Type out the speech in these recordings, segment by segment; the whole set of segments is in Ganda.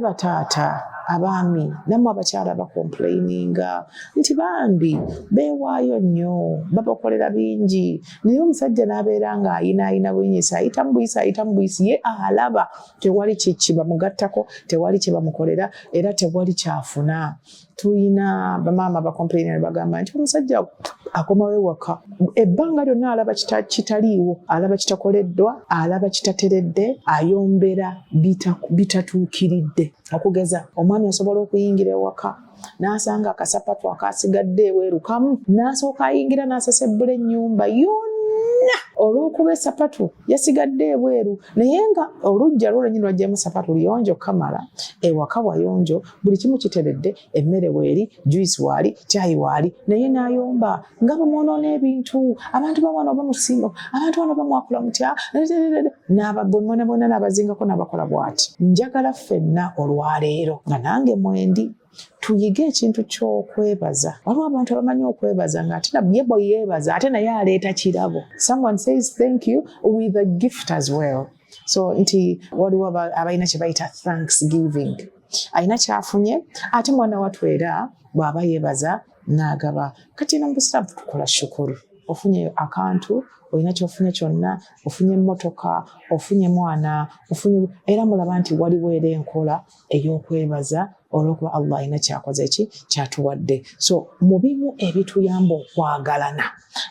Bataata abaami namwe abakyala bakomplaininga nti bambi beewaayo nnyo babakolera bingi naye omusajja n'abeera nga ayina bunyisa ayita mu buyisi ye alaba tewali kiba mugattako tewali kye bamukolera era tewali kyafuna. Tuyina bamaama bakomplainira bagamba nti omusajja akomawo ewaka ebbanga lyonna alaba kitaliiwo alaba kitakoleddwa alaba kitateredde ayombera bitatuukiridde. Okugeza omwami asobola okuyingira ewaka n'asanga akasapatu akasigadde eweeru kamu n'asooka ayingira n'asasebbula ennyumba yonna olw'okuba esapatu yasigadde ebweru naye nga olujja lwolwennyini lwajjamu sapatu luyonjo kamala ewaka wayonjo buli kimu kiteredde emmere weeri juice waali caayi waali naye n'ayomba nga bamwonoona ebintu abantu bawana bamusimba abantu bano bamwakula mutya bonna n'abazingako n'abakola bw'ati. Njagala ffenna olwaleero nga nange mwendi tuyige ekintu ky'okwebaza. Waliwo abantu abamanyi okwebaza ng'ate ye bwe yeebaza ate naye aleeta kirabo. Someone says thank you with a gift as well. So nti waliwo abalina kye bayita thanksgiving. Alina kyafunye ate mwana watwera bw'aba yeebaza n'agaba. Kati no mu Busiraamu tukola shukuru. Ofunye akantu olina kyofunye kyonna ofunye emmotoka ofunye mwana ofunye era mulaba nti waliwo era enkola ey'okwebaza olw'okuba Allah alina kyakoze kyatuwadde. So mu bimu ebituyamba okwagalana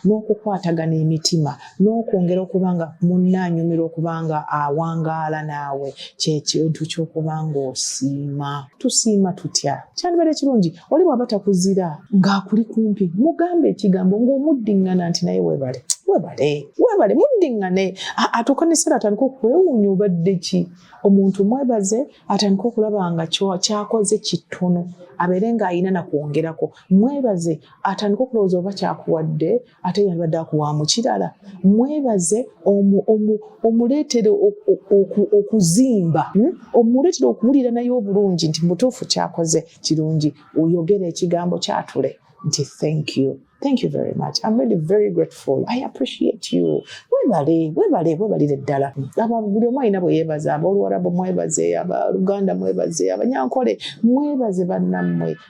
n'okukwatagana emitima n'okwongera okuba nga munnaanyumirwa okuba nga awangaala naawe kyekintu ky'okuba nga osiima. Tusiima tutya? Kyandibadde kirungi oli bw'aba takuzira ng'akuli kumpi mugambe ekigambo ng'omuddiŋŋana nti naye weebale muddiŋŋane atuuka n'essera atandika okwewuunya obadde ki. Omuntu mwebaze atandika okulaba nga kyakoze kitono abeere ng'ayina nakwongerako. Mwebaze atandika okulowooza oba kyakuwadde ate yabadde akuwaamu kirala. Mwebaze omuleetere okuzimba omuleetere okuwulira naye obulungi nti mutuufu kyakoze kirungi oyogere ekigambo kyatule nti thank you. Thank you very much. I'm really very grateful. I appreciate you. Webalire ddala. Buli omu alina bwe yeebaza. Ab'Oluwarabu mwebaze, Abaluganda mwebaze, Abanyankole mwebaze bannammwe.